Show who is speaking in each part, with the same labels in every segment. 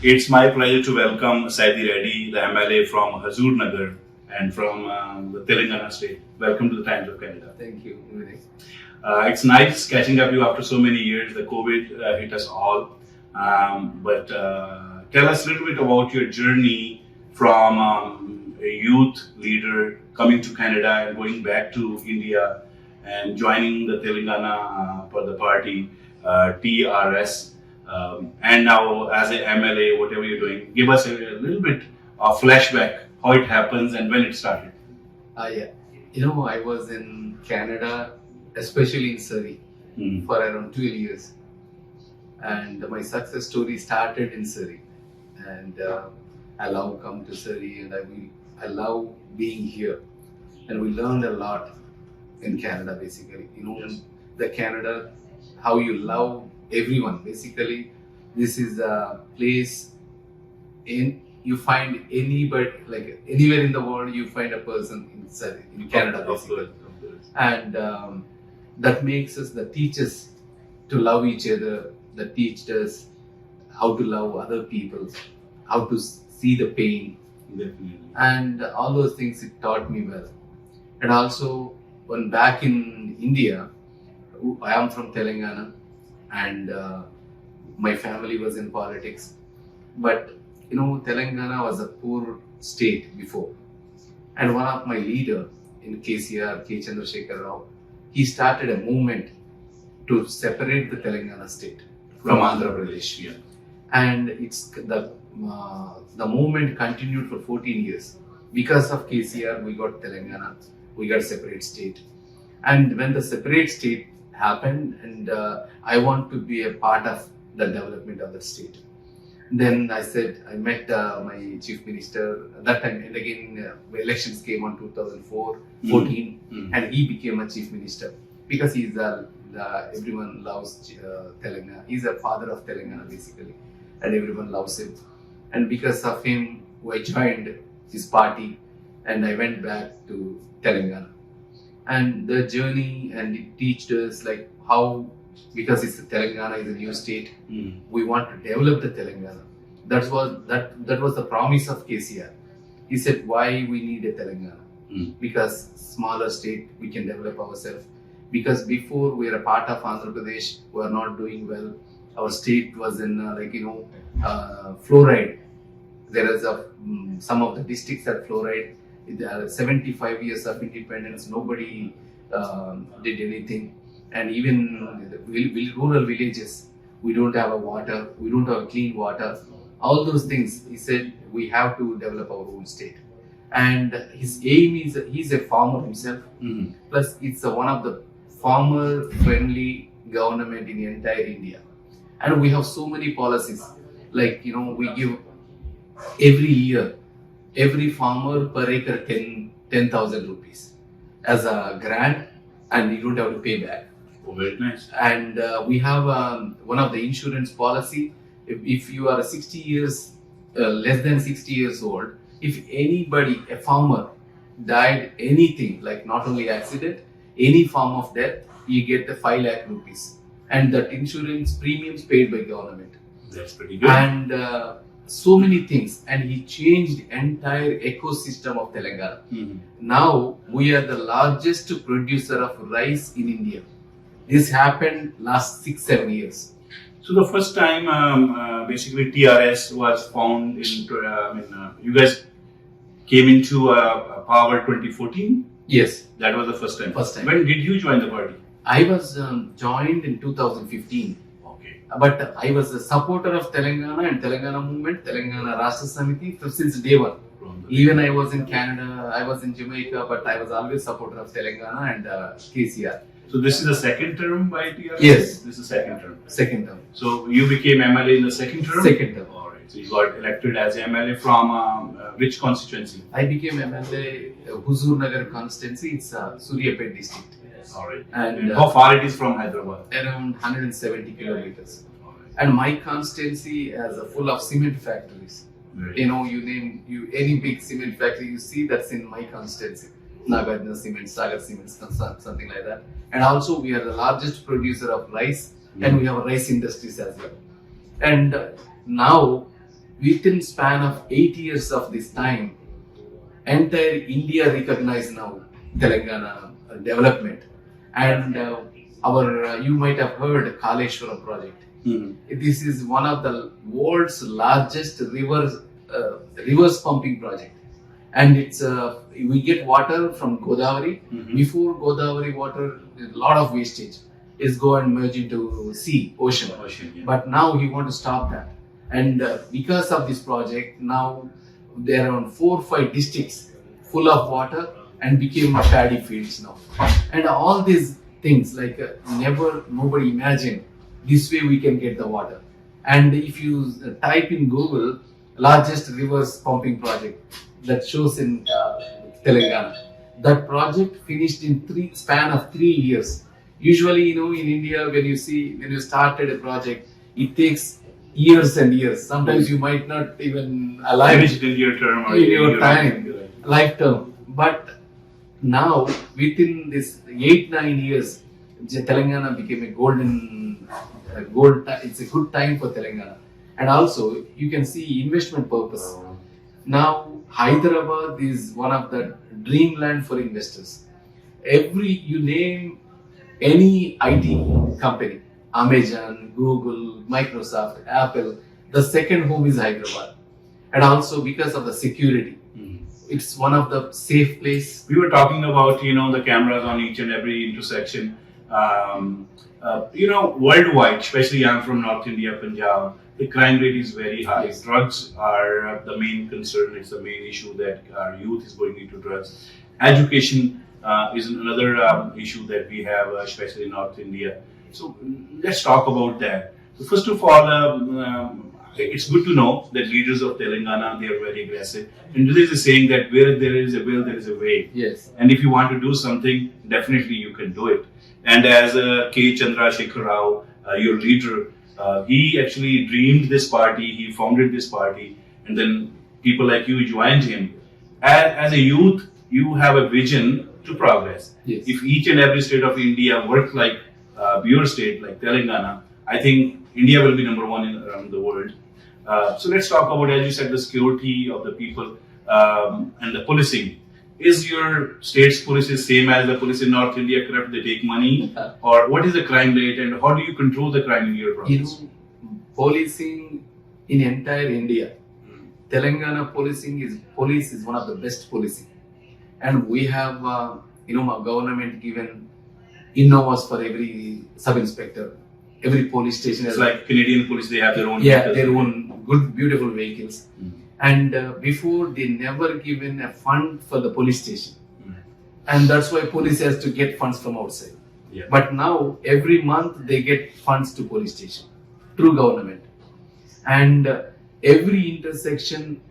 Speaker 1: It's my pleasure to welcome Saidireddy, the MLA from Huzurnagar and from the Telangana state. Welcome to the Times of Canada.
Speaker 2: Thank you, Vinay.
Speaker 1: It's nice catching up with you after so many years. The COVID hit us all. But tell us a little bit about your journey from a youth leader coming to Canada and going back to India and joining the Telangana for the party, TRS. And now as a MLA, whatever you're doing, give us a little bit of flashback, how it happens and when it started.
Speaker 2: Yeah. I was in Canada, especially in Surrey, for around 12 years. And my success story started in Surrey. And I love coming to Surrey and I love being here. And we learned a lot in Canada, basically. The Canada, how you love everyone. Basically, this is a place you find anybody, like anywhere in the world, you find a person in Canada, basically. And that makes us the teachers to love each other, that teach us how to love other people, how to see the pain.
Speaker 1: Definitely.
Speaker 2: And all those things it taught me well. And also, when back in India, I am from Telangana, and my family was in politics. But Telangana was a poor state before. And one of my leader in KCR, K. Chandrasekhar Rao, he started a movement to separate the Telangana state from Andhra Pradesh.
Speaker 1: Yeah.
Speaker 2: And it's the movement continued for 14 years. Because of KCR, we got Telangana, we got separate state. And when the separate state happened, and I want to be a part of the development of the state. Then I said, I met my chief minister at that time, and again, elections came on 2014, and he became a chief minister because he's everyone loves Telangana. He's a father of Telangana, basically, and everyone loves him. And because of him, I joined his party, and I went back to Telangana. And the journey, and it teached us like how, because Telangana is a new state, we want to develop the Telangana. That was the promise of KCR. He said, why we need a Telangana? Because smaller state, we can develop ourselves. Because before we were a part of Andhra Pradesh, we are not doing well. Our state was in fluoride. There is some of the districts had fluoride. There are 75 years of independence, nobody did anything. And even the rural villages, we don't have a water, we don't have clean water. All those things, he said, we have to develop our own state. And his aim is, he's a farmer himself, plus it's one of the farmer-friendly government in entire India. And we have so many policies, like, we give every year, every farmer per acre 10,000 rupees as a grant, and you don't have to pay back.
Speaker 1: Oh, very nice.
Speaker 2: And we have one of the insurance policy. If you are 60 years, less than 60 years old, if anybody, a farmer, died anything, like not only accident, any form of death, you get the 5 lakh rupees. And that insurance premiums paid by government.
Speaker 1: That's pretty good.
Speaker 2: And so many things, and he changed entire ecosystem of Telangana. Now we are the largest producer of rice in India. This happened last 6-7 years.
Speaker 1: So the first time, basically TRS was found you guys came into power 2014.
Speaker 2: Yes,
Speaker 1: That was the first time.
Speaker 2: First time.
Speaker 1: When did you join the party?
Speaker 2: I was joined in 2015.
Speaker 1: Okay.
Speaker 2: But I was a supporter of Telangana and Telangana movement, Telangana Rashtra Samiti since day one. Even I was in Canada, I was in Jamaica, but I was always supporter of Telangana and KCR.
Speaker 1: So this is the second term by TRS?
Speaker 2: Yes.
Speaker 1: This is second term.
Speaker 2: Second term.
Speaker 1: So you became MLA in the second term?
Speaker 2: Second term.
Speaker 1: All right. So you got elected as MLA from which constituency?
Speaker 2: I became MLA Huzurnagar constituency. It's Suryapet district.
Speaker 1: All right.
Speaker 2: And
Speaker 1: how far it is from Hyderabad?
Speaker 2: Around 170 kilometers.
Speaker 1: All right.
Speaker 2: And my constituency is full of cement factories.
Speaker 1: Very
Speaker 2: You name any big cement factory you see, that's in my constituency. Nagarjuna Cement, Sagar Cement, something like that. And also we are the largest producer of rice, and we have rice industries as well. And now within span of 8 years of this time, entire India recognize now Telangana development. And our you might have heard Kaleshwaram project. This is one of the world's largest reverse pumping project, and it's we get water from Godavari. Before Godavari water, a lot of wastage is go and merge into ocean.
Speaker 1: Yeah.
Speaker 2: But now he want to stop that, and because of this project, now there are around 4 or 5 districts full of water and became paddy fields now. And all these things like nobody imagined this way we can get the water. And if you type in Google largest reverse pumping project, that shows in Telangana. That project finished in span of 3 years. Usually, in India, when you started a project, it takes years and years. Sometimes you might not even alive
Speaker 1: Finish it in your term or
Speaker 2: in your time,
Speaker 1: right.
Speaker 2: lifetime. But now, within this 8-9 years, Telangana became a it's a good time for Telangana. And also, you can see investment purpose. Now, Hyderabad is one of the dreamland for investors. You name any IT company, Amazon, Google, Microsoft, Apple, the second home is Hyderabad. And also because of the security, it's one of the safe place.
Speaker 1: We were talking about, the cameras on each and every intersection. Worldwide, especially I'm from North India, Punjab, the crime rate is very high.
Speaker 2: Yes.
Speaker 1: Drugs are the main concern. It's the main issue that our youth is going into drugs. Education is another issue that we have, especially in North India. So let's talk about that. So first of all, it's good to know that leaders of Telangana, they are very aggressive. And there is a saying that where there is a will, there is a way.
Speaker 2: Yes.
Speaker 1: And if you want to do something, definitely you can do it. And as K. Chandrasekhar Rao, your leader, he actually dreamed this party, he founded this party, and then people like you joined him. As a youth, you have a vision to progress.
Speaker 2: Yes.
Speaker 1: If each and every state of India worked like your state, like Telangana, I think India will be number one around the world. So let's talk about, as you said, the security of the people and the policing. Is your state's police the same as the police in North India, corrupt, they take money? Or what is the crime rate and how do you control the crime in your province?
Speaker 2: Policing in entire India, Telangana police is one of the best policing. And we have, our government given Innovas for every sub-inspector, every police station.
Speaker 1: It's like Canadian police, they have their own
Speaker 2: Yeah,
Speaker 1: vehicles.
Speaker 2: their own good, beautiful vehicles. And before, they never given a fund for the police station. And that's why police has to get funds from outside.
Speaker 1: Yeah.
Speaker 2: But now, every month, they get funds to police station through government. And every intersection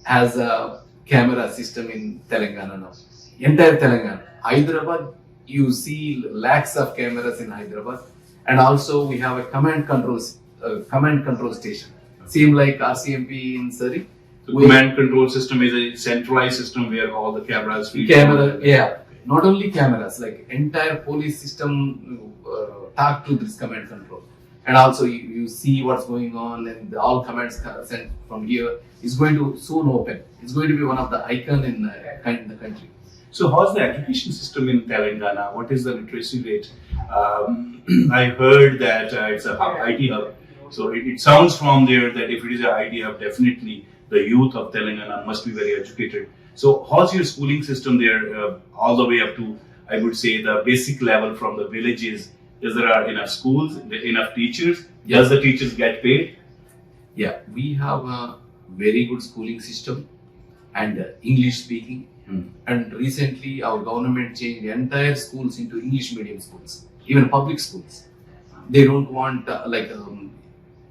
Speaker 2: has a camera system in Telangana now. Entire Telangana. Hyderabad, you see lakhs of cameras in Hyderabad. And also, we have a command control station. Same like RCMP in Surrey.
Speaker 1: The command control system is a centralized system where all the cameras feed.
Speaker 2: Not only cameras, like entire police system talk to this command control. And also you see what's going on, and all commands sent from here is going to soon open. It's going to be one of the icon in the country.
Speaker 1: So how's the education system in Telangana? What is the literacy rate? I heard that it's a IT hub. So it sounds from there that if it is an IT hub, definitely the youth of Telangana must be very educated. So how's your schooling system there, all the way up to, I would say, the basic level from the villages? Is there enough schools, enough teachers?
Speaker 2: Yeah.
Speaker 1: Does the teachers get paid?
Speaker 2: Yeah, we have a very good schooling system and English speaking. And recently our government changed the entire schools into English medium schools, even public schools. They don't want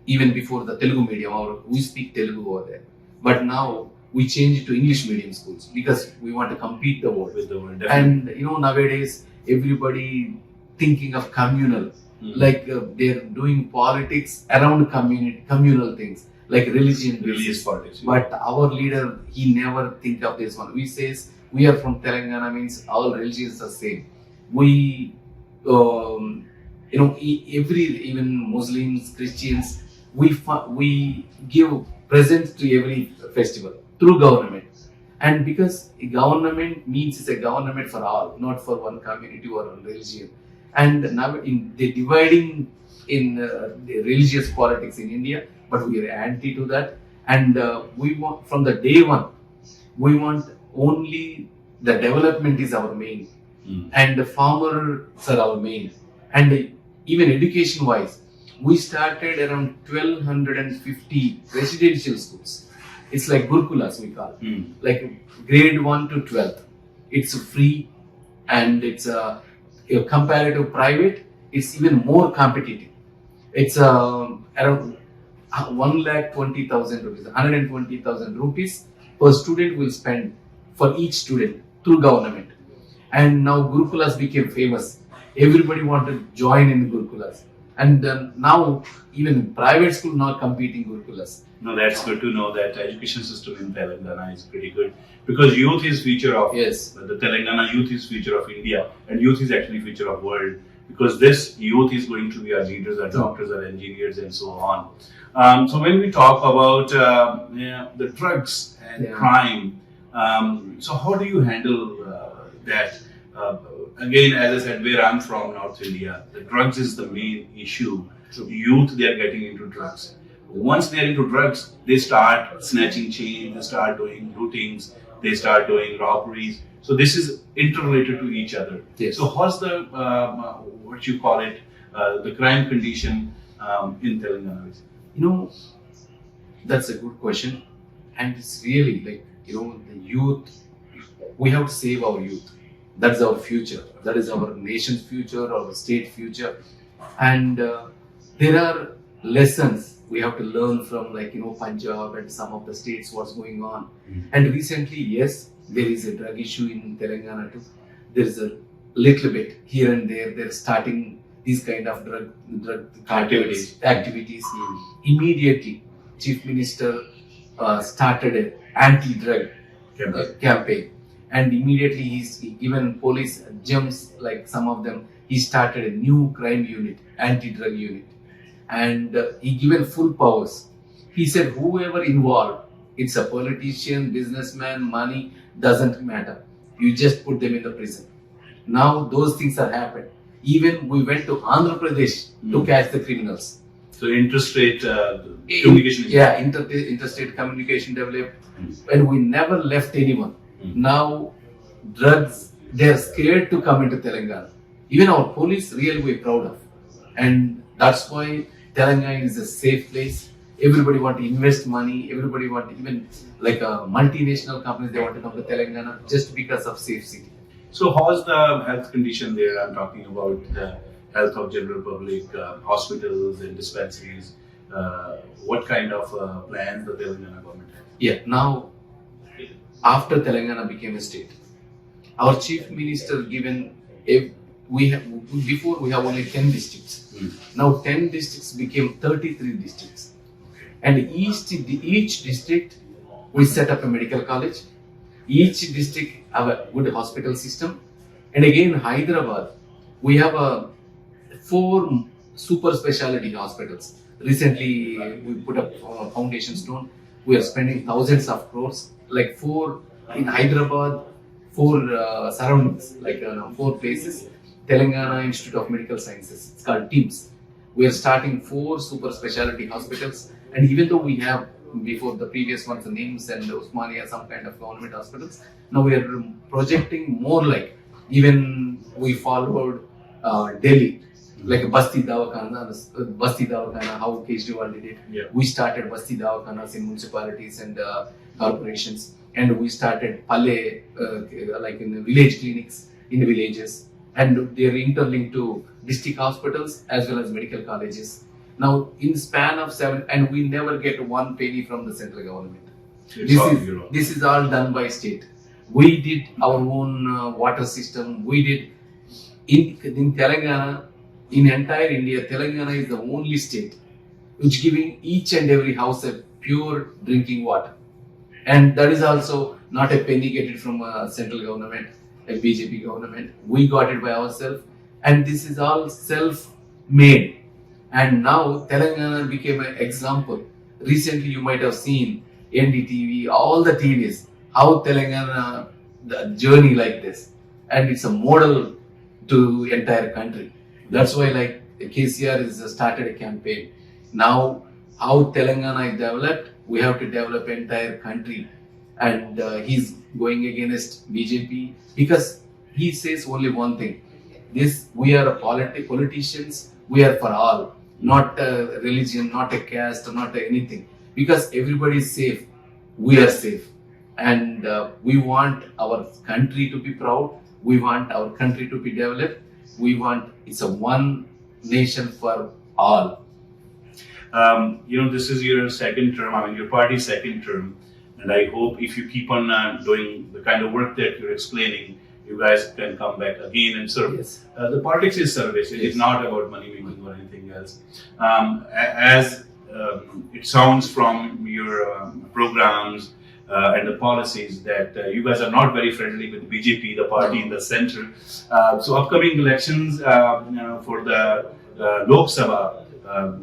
Speaker 2: even before the Telugu medium, or we speak Telugu over there. But now we change it to English medium schools because we want to compete the world.
Speaker 1: With the world,
Speaker 2: And nowadays everybody thinking of communal, they're doing politics around communal things like religious
Speaker 1: politics.
Speaker 2: But our leader, he never think of this one. We says we are from Telangana means all religions are same. We, even Muslims, Christians, we give presents to every festival through government. And because a government means it's a government for all, not for one community or religion. And now they're dividing in the religious politics in India, but we are anti to that. And we want, from the day one, we want only the development is our main, and the farmers are our main. And even education wise, we started around 1250 residential schools. It's like Gurukulas we call, like grade 1 to 12th. It's free, and it's a comparative private. It's even more competitive. It's around 1,20,000 rupees, 120,000 rupees per student will spend for each student through government. And now Gurukulas became famous. Everybody wanted to join in Gurukulas. And now even private school not competing Gurukulas.
Speaker 1: No, that's good to know that education system in Telangana is pretty good, because youth is future of the Telangana, youth is future of India, and youth is actually future of world, because this youth is going to be our leaders, our doctors, our engineers, and so on. So when we talk about the drugs and crime, so how do you handle that? Again, as I said, where I'm from, North India, the drugs is the main issue. Youth, they are getting into drugs. Once they are into drugs, they start snatching chains, they start doing lootings, they start doing robberies. So this is interrelated to each other. So how's the, what you call it, the crime condition in Telangana?
Speaker 2: That's a good question. And it's really like, the youth, we have to save our youth. That's our future. That is our nation's future, our state future. And there are lessons we have to learn from, like, Punjab and some of the states, what's going on. And recently, yes, there is a drug issue in Telangana too. There is a little bit here and there. They're starting these kind of drug activities. Immediately, Chief Minister started an anti-drug campaign. And immediately he's given police gems, like some of them. He started a new crime unit, anti-drug unit, and he given full powers. He said whoever involved, it's a politician, businessman, money, doesn't matter. You just put them in the prison. Now those things are happened. Even we went to Andhra Pradesh to catch the criminals.
Speaker 1: So interstate communication.
Speaker 2: Interstate communication developed, and we never left anyone. Now, drugs, they are scared to come into Telangana. Even our police, really we're proud of. And that's why Telangana is a safe place. Everybody want to invest money. Everybody want to, even like multinational companies, they want to come to Telangana just because of safe city.
Speaker 1: So how's the health condition there? I'm talking about the health of general public, hospitals and dispensaries. What kind of plans the Telangana government has?
Speaker 2: Now, after Telangana became a state, our chief minister given before we have only 10 districts. Now 10 districts became 33 districts, and each district we set up a medical college. Each district have a good hospital system, and again Hyderabad we have 4 super specialty hospitals. Recently we put up a foundation stone. We are spending thousands of crores. Like 4 in Hyderabad, 4 surroundings, like 4 places. Telangana Institute of Medical Sciences, it's called TIMS. We are starting 4 super specialty hospitals, and even though we have before the previous ones, the NIMS and Osmania, some kind of government hospitals, now we are projecting more, like even we followed Delhi, like Basti Dawakana, how Kejriwal did it. We started Basti Dawakanas in municipalities and corporations, and we started Pale, like in the village clinics in the villages, and they are interlinked to district hospitals as well as medical colleges. Now, in span of 7, and we never get 1 penny from the central government. This is all done by state. We did our own water system. We did in Telangana. In entire India, Telangana is the only state which giving each and every house a pure drinking water. And that is also not a penny getting from a central government, a BJP government. We got it by ourselves, and this is all self-made. And now Telangana became an example. Recently, you might have seen NDTV, all the TVs, how Telangana, the journey like this. And it's a model to entire country. That's why like KCR is started a campaign. Now, how Telangana is developed, we have to develop entire country. And he's going against BJP because he says only one thing. This we are politicians, we are for all, not a religion, not a caste, not anything. Because everybody is safe, we are safe. And we want our country to be proud, we want our country to be developed, we want it's a one nation for all.
Speaker 1: This is your second term, I mean, your party's second term, and I hope if you keep on doing the kind of work that you're explaining, you guys can come back again and serve.
Speaker 2: Yes.
Speaker 1: The politics is service, it is not about money making or anything else. As it sounds from your programs and the policies that you guys are not very friendly with BJP, the party in the center. So upcoming elections for the Lok Sabha,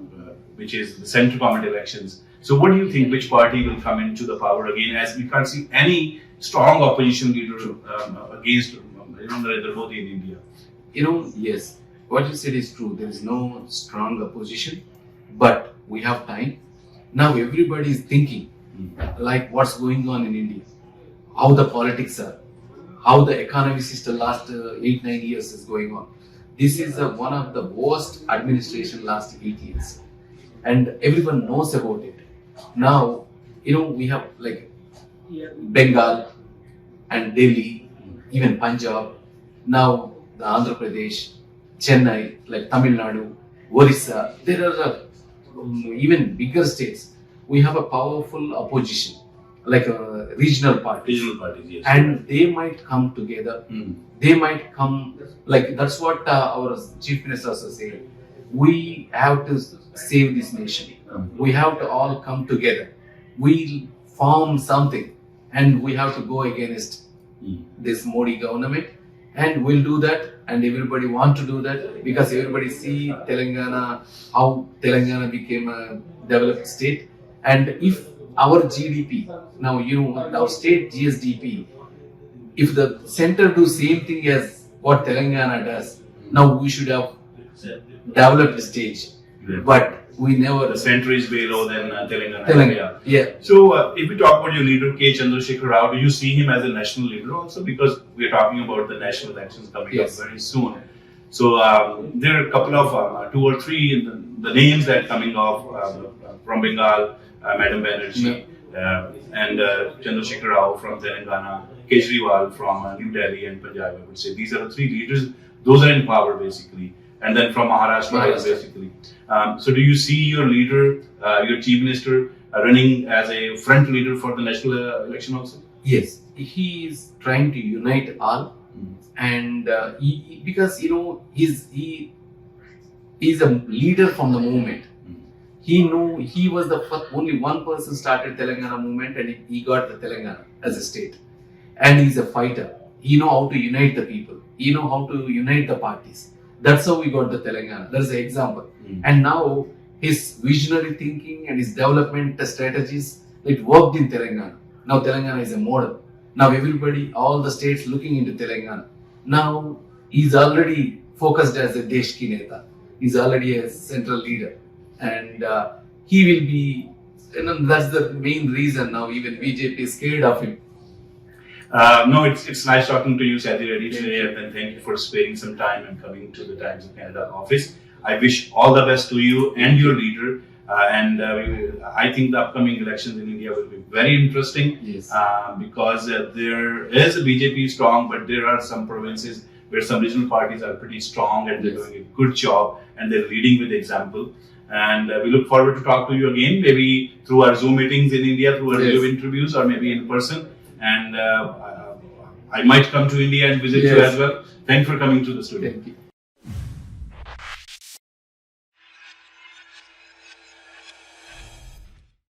Speaker 1: which is the central government elections. So what do you think, which party will come into the power again, as we can't see any strong opposition leader against Narendra Modi in India?
Speaker 2: Yes, what you said is true. There is no strong opposition, but we have time. Now everybody is thinking like what's going on in India, how the politics are, how the economy system last 8-9 years is going on. This is one of the worst administration last 8 years, and everyone knows about it. Now, we have like Bengal and Delhi, even Punjab, now the Andhra Pradesh, Chennai, like Tamil Nadu, Orissa. There are even bigger states. We have a powerful opposition, like regional parties.
Speaker 1: Regional parties, yes.
Speaker 2: And they might come together. They might come, like that's what our Chief Minister also said. We have to save this nation. We have to all come together. We form something and we have to go against this Modi government, and we'll do that, and everybody want to do that because everybody see Telangana, how Telangana became a developed state. And if our GDP, now our state GSDP, if the center do same thing as what Telangana does, now we should have developed the stage. But we never.
Speaker 1: The center is way low than Telangana.
Speaker 2: Yeah.
Speaker 1: So if we talk about your leader, K. Chandrasekhar Rao, do you see him as a national leader also? Because we are talking about the national elections coming up very soon. So there are a couple of 2 or 3 the names that are coming off from Bengal, Madam Banerjee, and Chandrasekhar Rao from Telangana, Kejriwal from New Delhi and Punjab. I would say these are the 3 leaders. Those are in power basically. And then from Maharashtra basically. So do you see your leader, your chief minister, running as a front leader for the national election also?
Speaker 2: Yes, he is trying to unite all, and because he is a leader from the movement. He knew he was the first, only one person started Telangana movement, and he got the Telangana as a state. And he's a fighter. He know how to unite the people. He know how to unite the parties. That's how we got the Telangana. That's the example. And now his visionary thinking and his development strategies, it worked in Telangana. Now Telangana is a model. Now everybody, all the states looking into Telangana. Now he's already focused as a Desh Ki Neta. He's already a central leader. And he will be, that's the main reason now even BJP is scared of him.
Speaker 1: No, it's nice talking to you, Saidireddy, today, and thank you for sparing some time and coming to the Times of Canada office. I wish all the best to you and your leader, and I think the upcoming elections in India will be very interesting.
Speaker 2: Yes.
Speaker 1: Because there is a BJP strong, but there are some provinces where some regional parties are pretty strong and they're doing a good job and they're leading with example. And we look forward to talk to you again, maybe through our Zoom meetings in India, through our video interviews, or maybe in person. And I might come to India and visit you as well. Thank you for coming to the studio.
Speaker 2: Thank you.